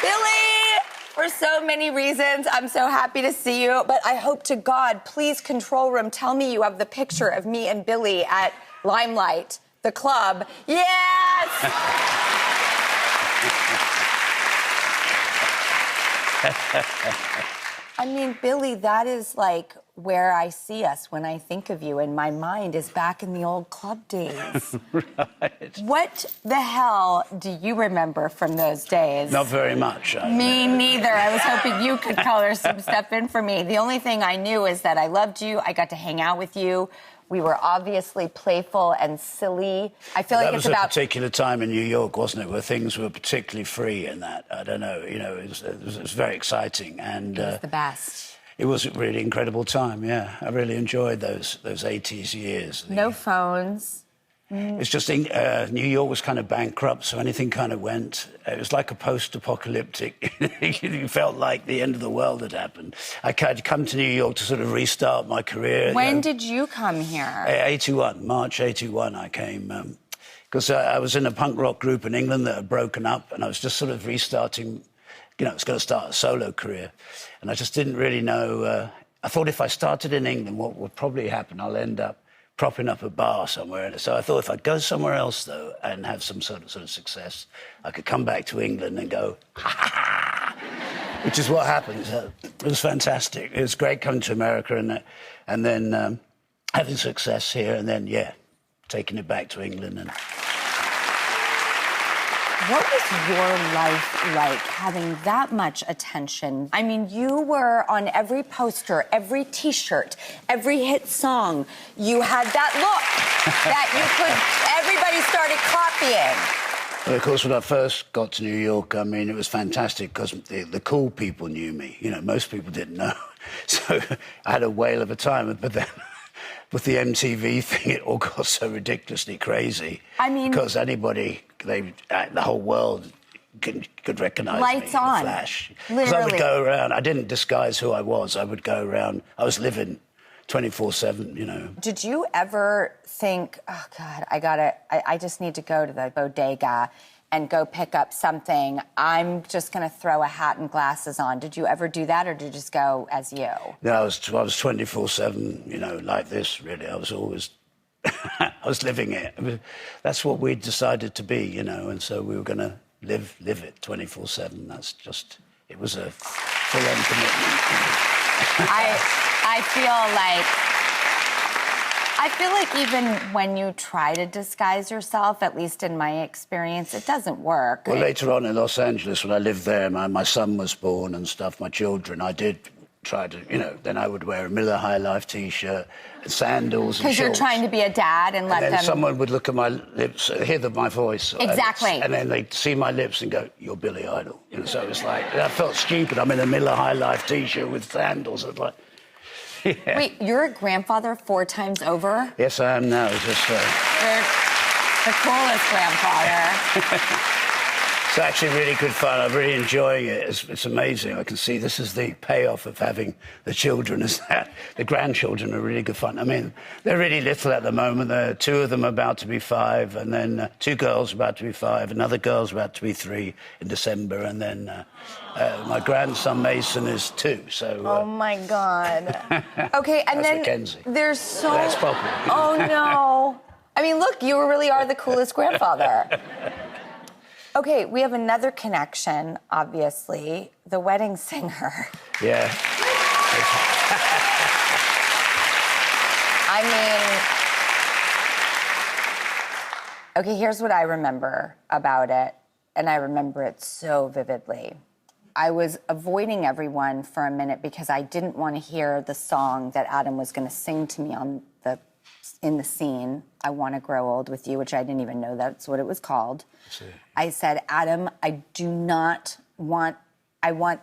Billy, for so many reasons, I'm so happy to see you. But I hope to God, please, control room, tell me you have the picture of me and Billy at Limelight, the club. Yes! I mean, Billy, that is like where I see us when I think of you, and my mind is back in the old club days. Right. What the hell do you remember from those days? Not very much. Me neither. I was hoping you could color some stuff in for me. The only thing I knew is that I loved you. I got to hang out with you. We were obviously playful and silly. I feel like it's about... That was a particular time in New York, wasn't it, where things were particularly free and that. I don't know, you know, it was very exciting. And it was the best. It was a really incredible time, yeah. I really enjoyed those 80s years. No phones. It's just New York was kind of bankrupt, so anything kind of went. It was like a post-apocalyptic. You felt like the end of the world had happened. I'd come to New York to sort of restart my career. When did you come here? 81, March 81 I came. Because I was in a punk rock group in England that had broken up, and I was just sort of restarting, you know, I was going to start a solo career. And I just didn't really know. I thought if I started in England, what would probably happen, I'll end up propping up a bar somewhere. So I thought if I'd go somewhere else, though, and have some sort of success, I could come back to England and go, ha, ha, ha, which is what happened. It was fantastic. It was great coming to America and then having success here and then, yeah, taking it back to England. And what was your life like, having that much attention? I mean, you were on every poster, every T-shirt, every hit song. You had that look that everybody started copying. Well, of course, when I first got to New York, I mean, it was fantastic because the cool people knew me. You know, most people didn't know. So I had a whale of a time. But then with the MTV thing, it all got so ridiculously crazy. I mean... Because anybody... the whole world could recognise me. Lights on. In a flash. Literally. Because I would go around. I didn't disguise who I was. I would go around. I was living 24/7. You know. Did you ever think, oh God, I just need to go to the bodega and go pick up something. I'm just going to throw a hat and glasses on. Did you ever do that, or did you just go as you? No, I was 24/7. You know, like this. Really, I was always. I was living it. That's what we decided to be, you know, and so we were going to live it 24/7. That's just, it was a full-on commitment. I feel like even when you try to disguise yourself, at least in my experience, it doesn't work. Well, later on in Los Angeles, when I lived there, my son was born and stuff, my children, I did try to, you know, then I would wear a Miller High Life T-shirt, sandals and shorts. Because you're trying to be a dad and let them... And then someone would look at my lips, hear my voice. Exactly. And then they'd see my lips and go, you're Billy Idol. You know, so it was like, I felt stupid. I'm in a Miller High Life T-shirt with sandals. I was like, yeah. Wait, you're a grandfather 4 times over? Yes, I am now. Just, You're the coolest grandfather. It's actually really good fun. I'm really enjoying it. It's amazing. I can see this is the payoff of having the children, is that the grandchildren are really good fun. I mean, they're really little at the moment. 2 of them are about to be 5, and then 2 girls about to be 5, another girl's about to be 3 in December, and then my grandson Mason is 2. So. Oh my God. Okay, and then Mackenzie. There's so. That's popular. Oh no. I mean, look, you really are the coolest grandfather. Okay, we have another connection, obviously, the wedding singer. Yeah. I mean, okay, here's what I remember about it, and I remember it so vividly. I was avoiding everyone for a minute because I didn't want to hear the song that Adam was going to sing to me in the scene, I Want to Grow Old With You, which I didn't even know that's what it was called. I said, Adam, I want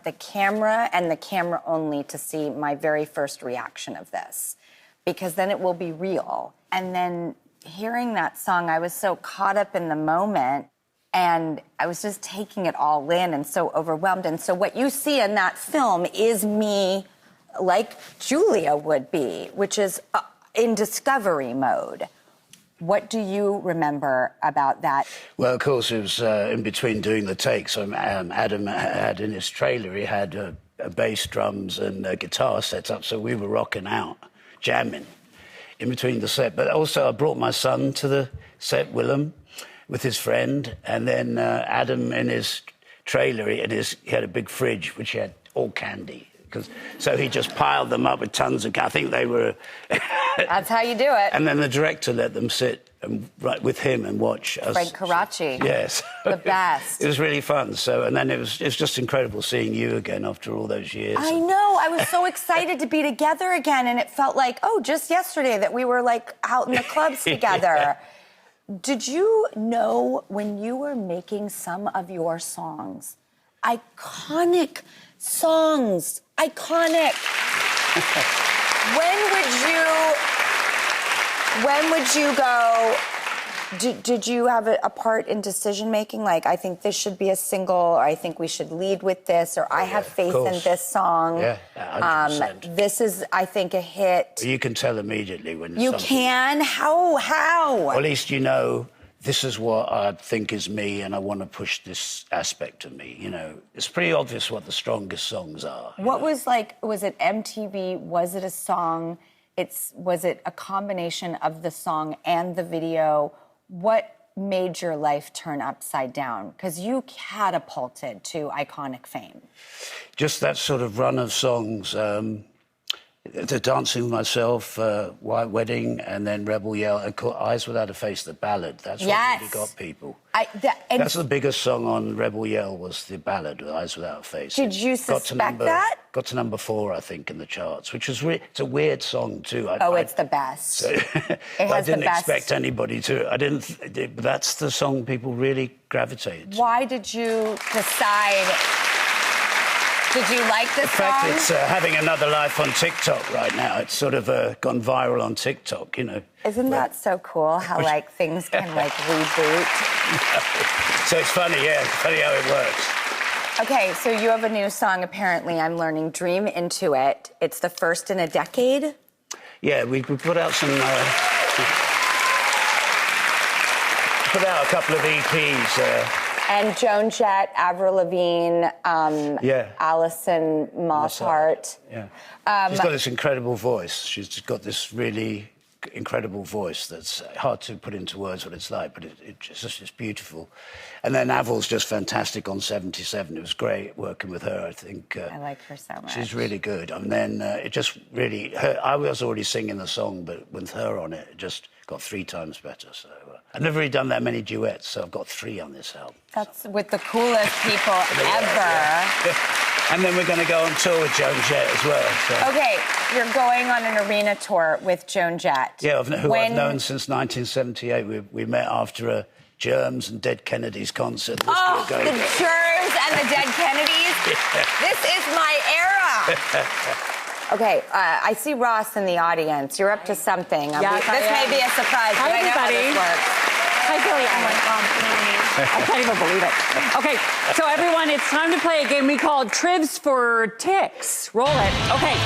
the camera and the camera only to see my very first reaction of this, because then it will be real. And then hearing that song, I was so caught up in the moment, and I was just taking it all in and so overwhelmed. And so what you see in that film is me like Julia would be, which is in discovery mode. What do you remember about that? Well, of course, it was in between doing the takes. Adam had in his trailer, he had a bass, drums, and a guitar set up, so we were rocking out, jamming in between the set. But also, I brought my son to the set, Willem, with his friend, and then Adam in his trailer, he had a big fridge which had all candy. So he just piled them up with tons of. I think they were. That's how you do it. And then the director let them sit right with him and watch us. Fred Karachi. Yes. The best. It was really fun. So, and then it was just incredible seeing you again after all those years. I know. I was so excited to be together again, and it felt like, just yesterday that we were like out in the clubs together. Yeah. Did you know when you were making some of your songs, iconic songs, iconic. When would you go? Did you have a part in decision making? Like, I think this should be a single, or I think we should lead with this, or I have faith in this song. Yeah, 100%. This is, I think, a hit. You can tell immediately when you can. How? Well, at least you know. This is what I think is me, and I want to push this aspect of me. You know, it's pretty obvious what the strongest songs are. What was it MTV? Was it a song? Was it a combination of the song and the video? What made your life turn upside down? Because you catapulted to iconic fame. Just that sort of run of songs. The Dancing with Myself, White Wedding, and then Rebel Yell, and Eyes Without a Face, the ballad. That's what really got people. That's the biggest song on Rebel Yell was the ballad, Eyes Without a Face. Did you suspect that? Got to number 4, I think, in the charts, which was it's a weird song too. It's the best. So I didn't expect anybody to. But that's the song people really gravitated to. Why did you decide? Did you like this song? In fact, it's having another life on TikTok right now. It's sort of gone viral on TikTok, you know. Isn't that so cool how, things can, reboot? So it's funny, It's funny how it works. Okay, so you have a new song, apparently, I'm learning, Dream Into It. It's the first in a decade? Yeah, we put out some... put out a couple of EPs... And Joan Jett, Avril Lavigne, Alison Mosshart. Yeah. She's got this incredible voice. She's just got this really incredible voice that's hard to put into words what it's like, but it's just beautiful. And then Avril's just fantastic on 77. It was great working with her, I think. I like her so much. She's really good. And then it just really... I was already singing the song, but with her on it, it just got 3 times better, so... I've never really done that many duets, so I've got 3 on this album. That's with the coolest people ever. And then we're going to go on tour with Joan Jett as well. So. Okay, you're going on an arena tour with Joan Jett. Yeah, who I've known since 1978. We met after a Germs and Dead Kennedys concert. The Germs and the Dead Kennedys? This is my era. Okay, I see Ross in the audience. You're up to something. Yes, this may be a surprise. Hi, everybody. Hi, Billy. Oh, my God. I can't even believe it. Okay, so everyone, it's time to play a game we call Trivs for Ticks. Roll it. Okay.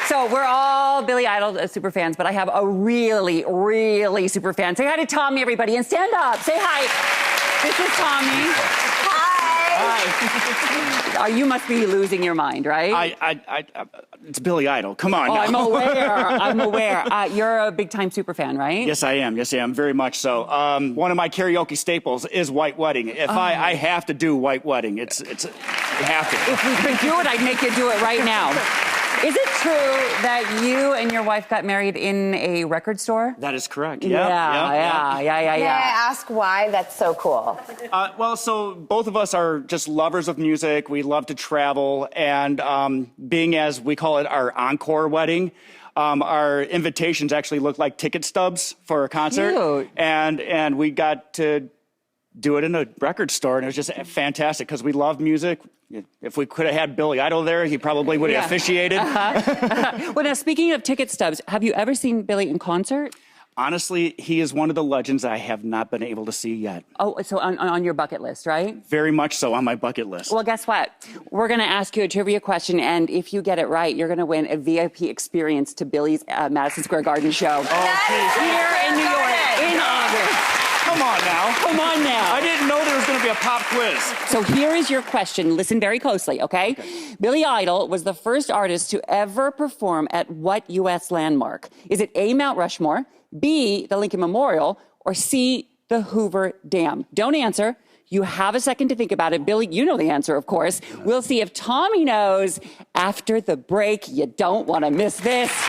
So we're all Billy Idol super fans, but I have a really, really super fan. Say hi to Tommy, everybody, and stand up. Say hi. This is Tommy. Hi. You must be losing your mind, right? It's Billy Idol. Come on. Oh, now. I'm aware. You're a big-time super fan, right? Yes, I am. Very much so. One of my karaoke staples is White Wedding. If I have to do White Wedding, you have to. If we could do it, I'd make you do it right now. Is it true that you and your wife got married in a record store? That is correct. Yeah. May I ask why that's so cool? So both of us are just lovers of music. We love to travel. And being as we call it our encore wedding, our invitations actually look like ticket stubs for a concert. Cute. And we got to do it in a record store, and it was just fantastic because we love music. If we could have had Billy Idol there, he probably would have officiated. Well, now, speaking of ticket stubs, have you ever seen Billy in concert? Honestly, he is one of the legends I have not been able to see yet. Oh, so on your bucket list, right? Very much so on my bucket list. Well, guess what? We're going to ask you a trivia question, and if you get it right, you're going to win a VIP experience to Billy's Madison Square Garden show. Here in New York in August. Come on now. Come on now. I didn't know there was going to be a pop quiz. So here is your question. Listen very closely, okay? Billy Idol was the first artist to ever perform at what U.S. landmark? Is it A, Mount Rushmore, B, the Lincoln Memorial, or C, the Hoover Dam? Don't answer. You have a second to think about it. Billy, you know the answer, of course. We'll see if Tommy knows after the break. You don't want to miss this.